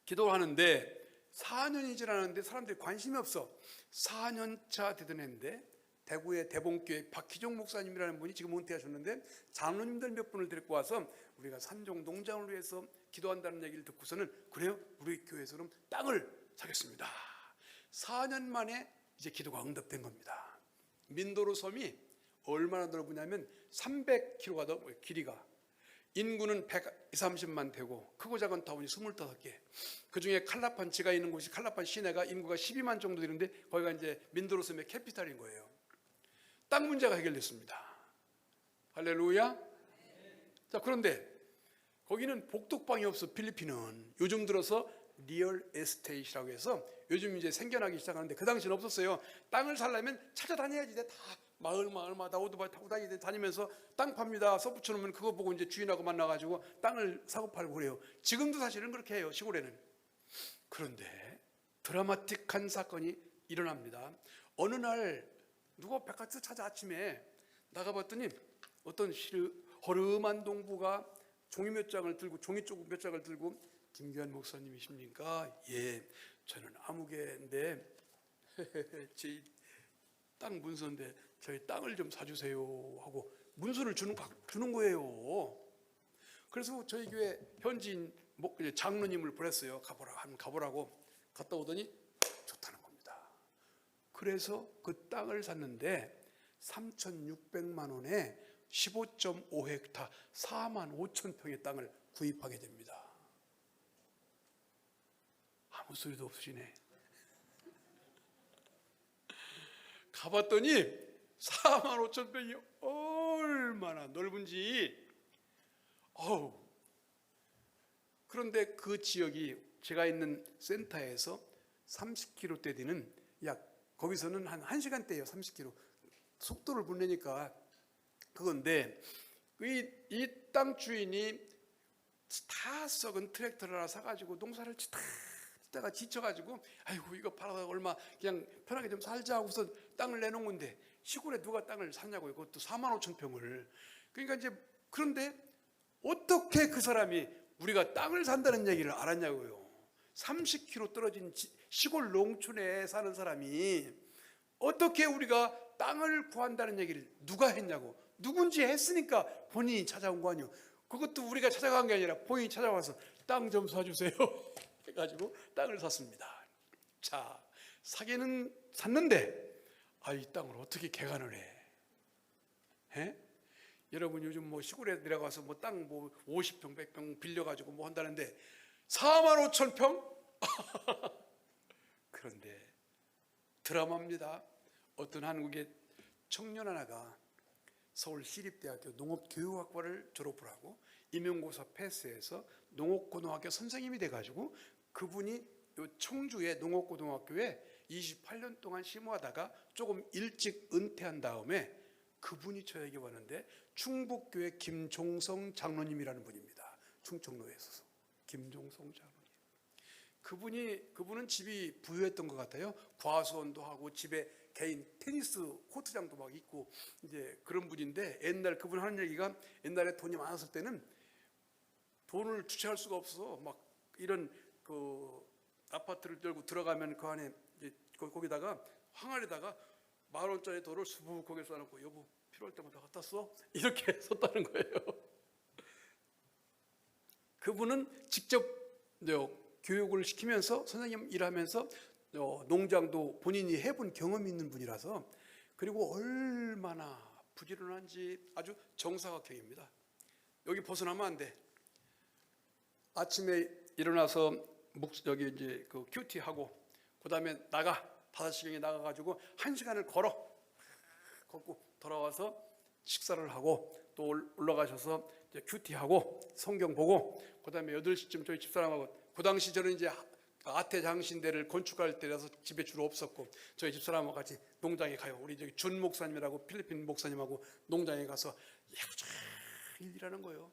기도를 하는데 4년이 지났는데 사람들이 관심이 없어. 4년차 되던 해인데 대구의 대봉교회 박희종 목사님이라는 분이 지금 은퇴하셨는데 장로님들 몇 분을 데리고 와서 우리가 산종 농장을 위해서 기도한다는 얘기를 듣고서는 그래요? 우리 교회에서 그럼 땅을 사겠습니다. 4년 만에 이제 기도가 응답된 겁니다. 민도로 섬이 얼마나 넓으냐면 300km가 더 길이가, 인구는 130만 되고 크고 작은 타운이 25개. 그중에 칼라판지가 있는 곳이 칼라판 시내가 인구가 12만 정도 되는데 거기가 이제 민도로 섬의 캐피탈인 거예요. 땅 문제가 해결됐습니다. 할렐루야. 자, 그런데 거기는 복덕방이 없어. 필리핀은 요즘 들어서 리얼 에스테이트라고 해서 요즘 이제 생겨나기 시작하는데 그 당시는 없었어요. 땅을 살려면 찾아다녀야지. 다 마을마다 오토바이 타고 다니면서 땅 팝니다. 써 붙여놓으면 그거 보고 이제 주인하고 만나가지고 땅을 사고 팔고 그래요. 지금도 사실은 그렇게 해요, 시골에는. 그런데 드라마틱한 사건이 일어납니다. 어느 날 누가 백화점 찾아 아침에 나가봤더니 어떤 허름한 동부가 종이 몇 장을 들고, 종이 쪽 몇 장을 들고, 김규환 목사님이십니까? 예, 저는 아무개인데 제 땅 문서인데 저희 땅을 좀 사주세요 하고 문서를 주는 거예요. 그래서 저희 교회 현지인 장로님을 보냈어요. 가보라고. 갔다 오더니 좋다는 겁니다. 그래서 그 땅을 샀는데 3,600만 원에 15.5헥타 4만 5천 평의 땅을 구입하게 됩니다. 아무 소리도 없으시네. 가봤더니 4만 5천 평이 얼마나 넓은지. 그런데 그 지역이 제가 있는 센터에서 30km대 되는, 거기서는 한 1시간대예요. 30km 속도를 불내니까 그건데, 이 땅 주인이 다 썩은 트랙터를 하나 사가지고 농사를 짓다가 지쳐가지고 아이고 이거 팔아서 얼마 그냥 편하게 좀 살자 하고서 땅을 내놓은 건데, 시골에 누가 땅을 사냐고요. 그것도 4만 5천 평을. 그러니까 이제, 그런데 어떻게 그 사람이 우리가 땅을 산다는 얘기를 알았냐고요. 30km 떨어진 시골 농촌에 사는 사람이 어떻게 우리가 땅을 구한다는 얘기를 누가 했냐고. 누군지 했으니까 본인이 찾아온 거 아니에요. 그것도 우리가 찾아간 게 아니라 본인이 찾아와서 땅 좀 사주세요 해가지고 땅을 샀습니다. 자, 사기는 샀는데 이 땅을 어떻게 개간을 해? 여러분 요즘 뭐 시골에 내려가서 뭐 땅 50평 100평 빌려가지고 뭐 한다는데 4만 5천 평? 그런데 드라마입니다. 어떤 한국의 청년 하나가 서울시립대학교 농업교육학과를 졸업을 하고 임용고사 패스해서 농업고등학교 선생님이 돼가지고, 그분이 청주의 농업고등학교에 28년 동안 심호하다가 조금 일찍 은퇴한 다음에 그분이 저에게 왔는데, 충북교회 김종성 장로님이라는 분입니다. 충청도에 있어서 김종성 장로님. 그분은 집이 부유했던 것 같아요. 과수원도 하고 집에 개인 테니스 코트장도 막 있고 이제 그런 분인데, 옛날 그분 하는 얘기가, 옛날에 돈이 많았을 때는 돈을 주체할 수가 없어서 막 이런 그 아파트를 들고 들어가면 그 안에 이제 거기다가 항아리에다가 10,000원짜리 돈을 수북하게 써놓고 여보 필요할 때마다 갖다 써? 이렇게 썼다는 거예요. 그분은 직접 교육을 시키면서 선생님 일하면서 농장도 본인이 해본 경험이 있는 분이라서, 그리고 얼마나 부지런한지 아주 정사각형입니다. 여기 벗어나면 안 돼. 아침에 일어나서 여기 이제 그 큐티 하고 그다음에 5시경에 나가가지고 1시간을 걷고 돌아와서 식사를 하고 또 올라가셔서 이제 큐티하고 성경 보고 그다음에 8시쯤 저희 집사람하고 그 당시 저는 이제 아태장신대를 건축할 때라서 집에 주로 없었고 저희 집사람하고 같이 농장에 가요. 우리 저기 준 목사님이라고 필리핀 목사님하고 농장에 가서 야구장 일하는 거예요.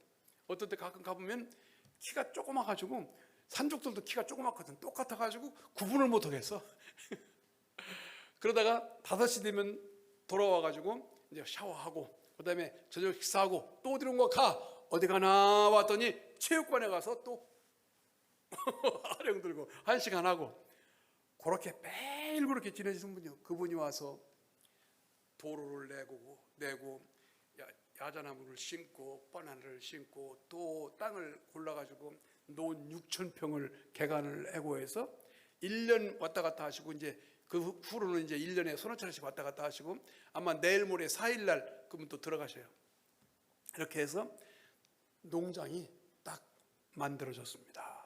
어떤 때 가끔 가보면 키가 조그마가지고 산족들도 키가 조그맣거든. 똑같아가지고 구분을 못 하겠어. 그러다가 5시 되면 돌아와가지고 이제 샤워하고 그다음에 저녁 식사하고 또 어디론가 가. 어디 가나 왔더니 체육관에 가서 또 아령 들고 1시간 하고 그렇게 매일 그렇게 지내시는 분이요. 그분이 와서 도로를 내고 야자나무를 심고 바나나를 심고 또 땅을 골라가지고 논 6,000평을 개간을 해고해서 1년 왔다 갔다 하시고 이제 그 후로는 이제 1년에 서너 차례씩 왔다 갔다 하시고 아마 내일 모레 4일날 그분 또 들어가셔요. 이렇게 해서 농장이 딱 만들어졌습니다.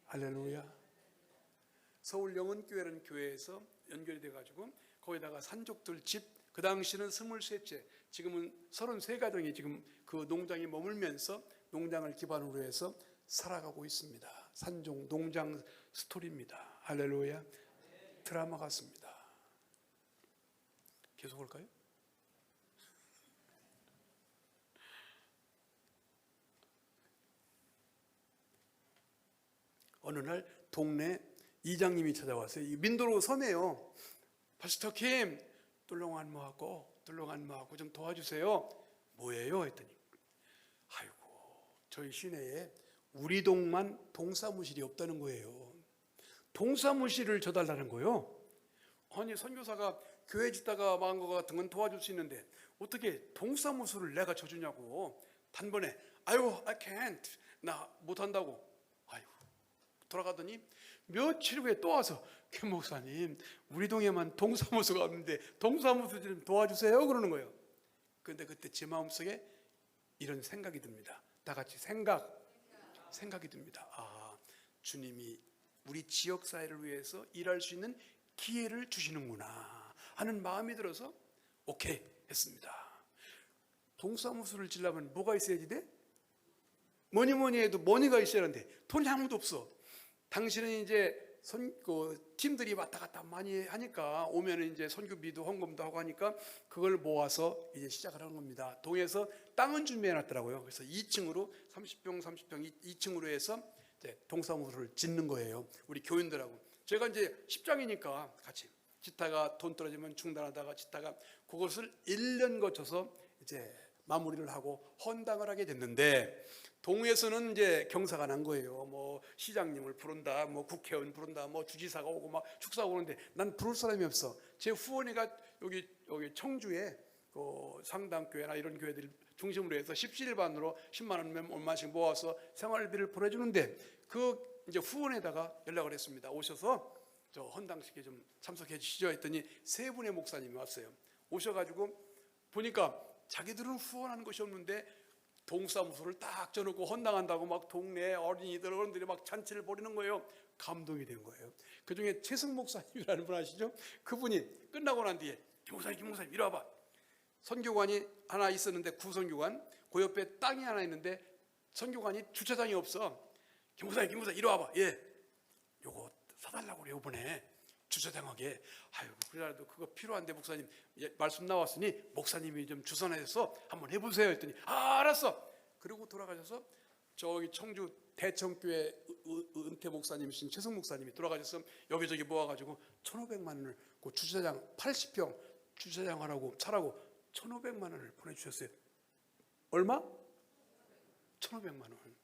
할렐루야. 서울 영은교회라는 교회에서 연결이 돼가지고 거기다가 산족들 집 그 당시는 23채 지금은 33가정이 지금 그 농장에 머물면서 농장을 기반으로 해서 살아가고 있습니다. 산종 농장 스토리입니다. 할렐루야. 드라마 같습니다. 계속 할까요? 어느 날 동네 이장님이 찾아왔어요. 민도로 섬이에요. 파스터 킴, 뚫렁안무하고 좀 도와주세요. 뭐예요? 했더니 아이고 저희 시내에 우리 동만 동사무실이 없다는 거예요. 동사무실을 줘달라는 거예요. 아니 선교사가 교회 짓다가 망한 거 같은 건 도와줄 수 있는데 어떻게 동사무실을 내가 줘주냐고. 단번에 아유 I can't 나 못한다고. 아유 돌아가더니 며칠 후에 또 와서 김 목사님 우리 동에만 동사무소가 없는데 동사무소 좀 도와주세요 그러는 거예요. 그런데 그때 제 마음속에 이런 생각이 듭니다. 다 같이 생각이 듭니다. 아 주님이 우리 지역사회를 위해서 일할 수 있는 기회를 주시는구나 하는 마음이 들어서 오케이 했습니다. 동사무소를 지려면 뭐가 있어야지 돼? 뭐니 해도 머니가 있어야 하는데 돈이 아무도 없어. 당시는 이제 팀들이 왔다 갔다 많이 하니까 오면은 이제 선교비도 헌금도 하고 하니까 그걸 모아서 이제 시작을 하는 겁니다. 동에서 땅은 준비해 놨더라고요. 그래서 2층으로 30평 2층으로 해서 이제 동사무소를 짓는 거예요. 우리 교인들하고 제가 이제 십장이니까 같이 짓다가 돈 떨어지면 중단하다가 짓다가 그것을 1년 거쳐서 이제 마무리를 하고 헌당을 하게 됐는데 동에서는 이제 경사가 난 거예요. 뭐 시장님을 부른다, 뭐 국회의원 부른다, 뭐 주지사가 오고 막 축사가 오는데 난 부를 사람이 없어. 제 후원회가 여기 청주에 그 상담교회나 이런 교회들 중심으로 해서 십시일반으로 10만 원 얼마씩 모아서 생활비를 보내주는데 그 이제 후원에다가 연락을 했습니다. 오셔서 저 헌당식에 좀 참석해 주시죠 했더니 3분의 목사님이 왔어요. 오셔가지고 보니까 자기들은 후원하는 것이 없는데 동사무소를 딱 져놓고 헌당한다고 막 동네 어린이들 어른들이 막 잔치를 벌이는 거예요. 감동이 된 거예요. 그중에 최승 목사님이라는 분 아시죠? 그분이 끝나고 난 뒤에 김 목사님 이리 와봐. 선교관이 하나 있었는데 구선교관 그 옆에 땅이 하나 있는데 선교관이 주차장이 없어. 김 목사님 이리 와봐. 예, 요거 사달라고 그래 요번에 주차장하게. 아유 그래도 그거 필요한데 목사님 말씀 나왔으니 목사님이 좀 주선해서 한번 해보세요 했더니 알았어. 그리고 돌아가셔서 저기 청주 대청교회 은퇴 목사님이신 최승 목사님이 돌아가셔서 여기저기 모아가지고 1,500만 원을 그 주차장 80평 주차장 하라고 차라고 1,500만 원을 보내주셨어요. 얼마? 1,500만 원.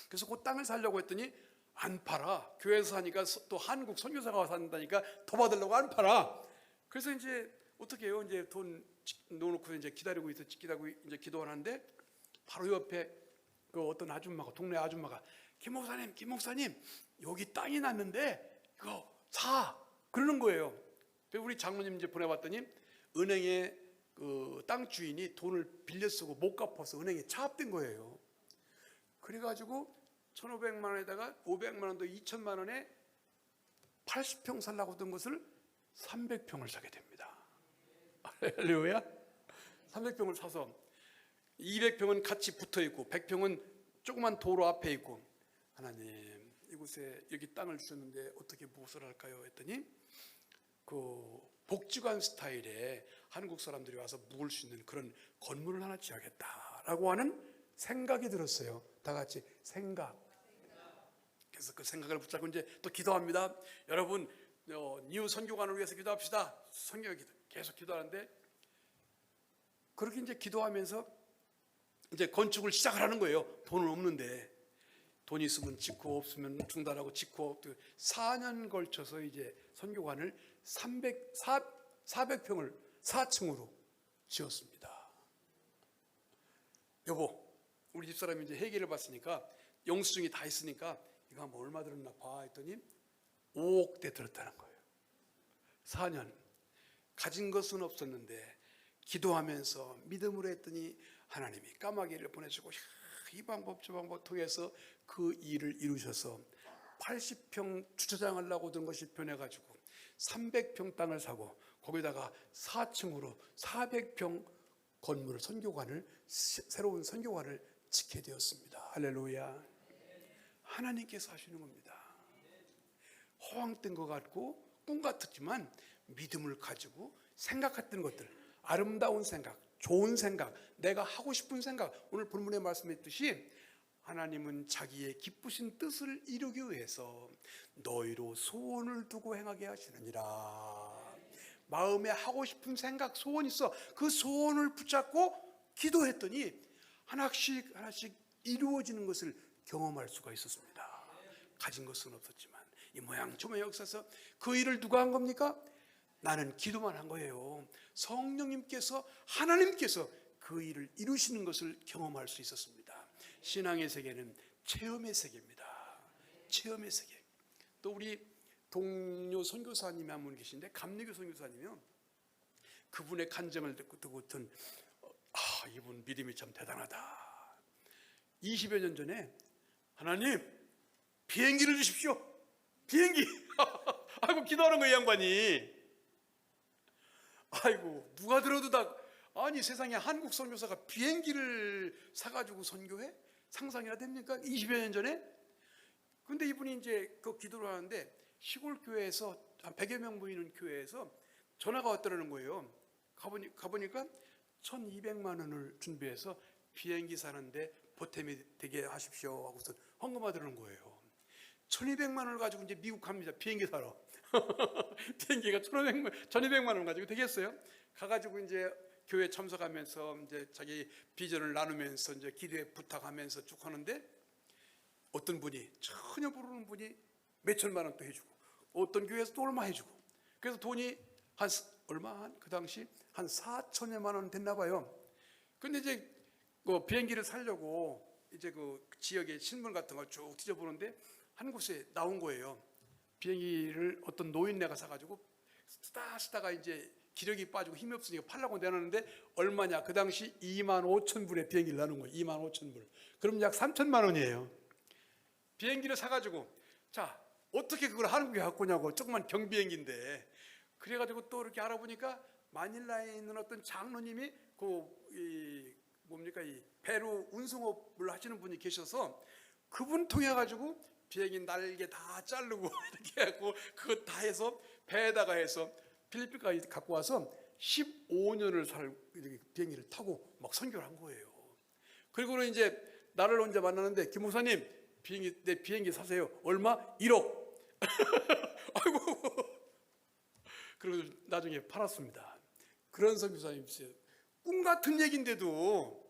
그래서 그 땅을 사려고 했더니 안 팔아. 교회에서 사니까 또 한국 선교사가 와서 산다니까 더 받으려고 안 팔아. 그래서 이제 어떻게 해요? 이제 돈 넣어놓고 이제 기다리고 이제 기도하는데 바로 옆에 그 어떤 아줌마가 동네 아줌마가 김 목사님 여기 땅이 났는데 이거 사 그러는 거예요. 우리 장로님 이제 보내봤더니 은행에 그 땅 주인이 돈을 빌려 쓰고 못 갚아서 은행에 차압된 거예요. 그래가지고 1,500만 원에다가 500만 원도 2천만 원에 80평 살라고 든 것을 300평을 사게 됩니다. 할렐루야. 300평을 사서 200평은 같이 붙어 있고 100평은 조그만 도로 앞에 있고, 하나님 이곳에 여기 땅을 주셨는데 어떻게 무엇을 할까요? 했더니 그 복지관 스타일의 한국 사람들이 와서 묵을 수 있는 그런 건물을 하나 지어야겠다라고 하는 생각이 들었어요. 다 같이 생각. 그래서 그 생각을 붙잡고 이제 또 기도합니다. 여러분, 뉴 선교관을 위해서 기도합시다. 선교 기도 계속 기도하는데, 그렇게 이제 기도하면서 이제 건축을 시작하라는 거예요. 돈은 없는데. 돈이 있으면 짓고 없으면 중단하고 짓고 4년 걸쳐서 이제 선교관을 400평을 4층으로 지었습니다. 여보, 우리 집사람이 이제 회계를 봤으니까 영수증이 다 있으니까 이거 한번 얼마 들었나 봐 했더니 5억대 들었다는 거예요. 4년. 가진 것은 없었는데 기도하면서 믿음으로 했더니 하나님이 까마귀를 보내주고 이 방법 저 방법 통해서 그 일을 이루셔서 80평 주차장 하려고 든 것이 변해가지고 300평 땅을 사고 거기다가 4층으로 400평 건물을, 선교관을, 새로운 선교관을 짓게 되었습니다. 할렐루야. 하나님께서 하시는 겁니다. 허황된 것 같고 꿈 같았지만 믿음을 가지고 생각했던 것들, 아름다운 생각, 좋은 생각, 내가 하고 싶은 생각, 오늘 본문에 말씀했듯이 하나님은 자기의 기쁘신 뜻을 이루기 위해서 너희로 소원을 두고 행하게 하시느니라. 마음에 하고 싶은 생각, 소원 있어. 그 소원을 붙잡고 기도했더니 하나씩 하나씩 이루어지는 것을 경험할 수가 있었습니다. 가진 것은 없었지만 이 모양 저 모양 역사에서 그 일을 누가 한 겁니까? 나는 기도만 한 거예요. 성령님께서, 하나님께서 그 일을 이루시는 것을 경험할 수 있었습니다. 신앙의 세계는 체험의 세계입니다. 체험의 세계. 또 우리 동료 선교사님이 한 분 계신데, 감리교 선교사님이요, 그분의 간증을 듣고든 이분 믿음이 참 대단하다. 20여 년 전에 하나님 비행기를 주십시오. 비행기. 아이고 기도하는 거예요, 양반이. 아이고 누가 들어도 다, 아니 세상에 한국 선교사가 비행기를 사가지고 선교해? 상상이나 됩니까? 20여 년 전에. 근데 이분이 이제 그 기도를 하는데 시골 교회에서 한 100여 명 모이는 교회에서 전화가 왔더라는 거예요. 가보니까 1,200만 원을 준비해서 비행기 사는데 보탬이 되게 하십시오 하고서 헌금하더라는 거예요. 1,200만 원을 가지고 이제 미국 갑니다. 비행기 사러. 비행기가 1,200만 원 가지고 되겠어요? 가가지고 이제 교회 참석하면서 이제 자기 비전을 나누면서 이제 기도에 부탁하면서 쭉 하는데, 어떤 분이 전혀 모르는 분이 몇천만 원 또 해주고, 어떤 교회에서 또 얼마 해주고, 그래서 돈이 그 당시 한 4천여만 원 됐나 봐요. 근데 이제 그 비행기를 사려고 이제 그 지역의 신문 같은 거 쭉 뒤져보는데 한 곳에 나온 거예요. 비행기를 어떤 노인네가 사가지고 쓰다가 이제 기력이 빠지고 힘이 없으니까 팔라고 내놨는데 얼마냐? 그 당시 25,000불에 비행기를 나눈 거예요. 25,000불. 그럼 약 3천만 원이에요. 비행기를 사가지고, 자 어떻게 그걸 한국에 갖고 오냐고. 조그만 경비행기인데. 그래가지고 또 이렇게 알아보니까 마닐라에 있는 어떤 장로님이 이 배로 운송업을 하시는 분이 계셔서 그분 통해 가지고 비행기 날개 다 자르고 이렇게 하고 그거 다 해서 배에다가 해서 필리핀까지 갖고 와서 15년을 비행기를 타고 막 선교를 한 거예요. 그리고는 이제 나를 혼자 만나는데, 김 목사님 내 비행기 사세요. 얼마? 1억. 아이고. 그리고 나중에 팔았습니다. 그런 선교사님 있어요. 꿈 같은 얘기인데도,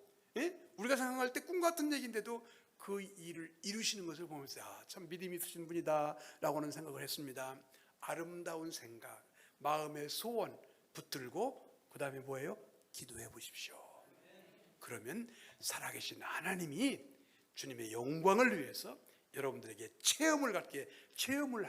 우리가 생각할 때 꿈 같은 얘기인데도 그 일을 이루시는 것을 보면서 참 믿음이 있으신 분이다 라고 하는 생각을 했습니다. 아름다운 생각, 마음의 소원 붙들고 그 다음에 뭐예요? 기도해 보십시오. 그러면 살아계신 하나님이 주님의 영광을 위해서 여러분들에게 체험을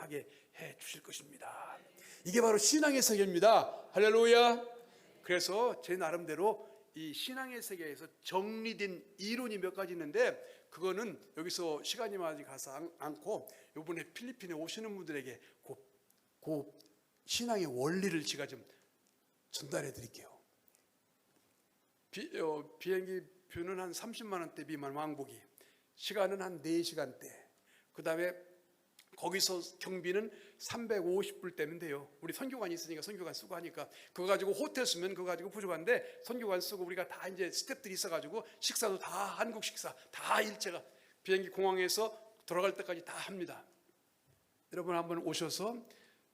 하게 해 주실 것입니다. 이게 바로 신앙의 세계입니다. 할렐루야. 그래서 제 나름대로 이 신앙의 세계에서 정리된 이론이 몇 가지 있는데 그거는 여기서 시간이 많이 가서 않고 이번에 필리핀에 오시는 분들에게 그 신앙의 원리를 제가 좀 전달해 드릴게요. 비행기 표는 한 30만 원대 미만 왕복이, 시간은 한 4시간대. 그 다음에 거기서 경비는 350불 떼면 돼요. 우리 선교관이 있으니까 선교관 쓰고 하니까 그거 가지고 호텔 쓰면 그거 가지고 부족한데 선교관 쓰고 우리가 다 이제 스태프들이 있어가지고 식사도 다 한국 식사 다 일체가 비행기 공항에서 돌아갈 때까지 다 합니다. 여러분 한번 오셔서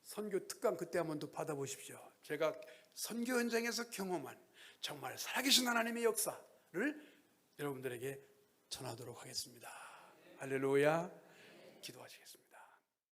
선교 특강 그때 한번 더 받아보십시오. 제가 선교 현장에서 경험한 정말 살아계신 하나님의 역사를 여러분들에게 전하도록 하겠습니다. 할렐루야. 기도하시겠습니다.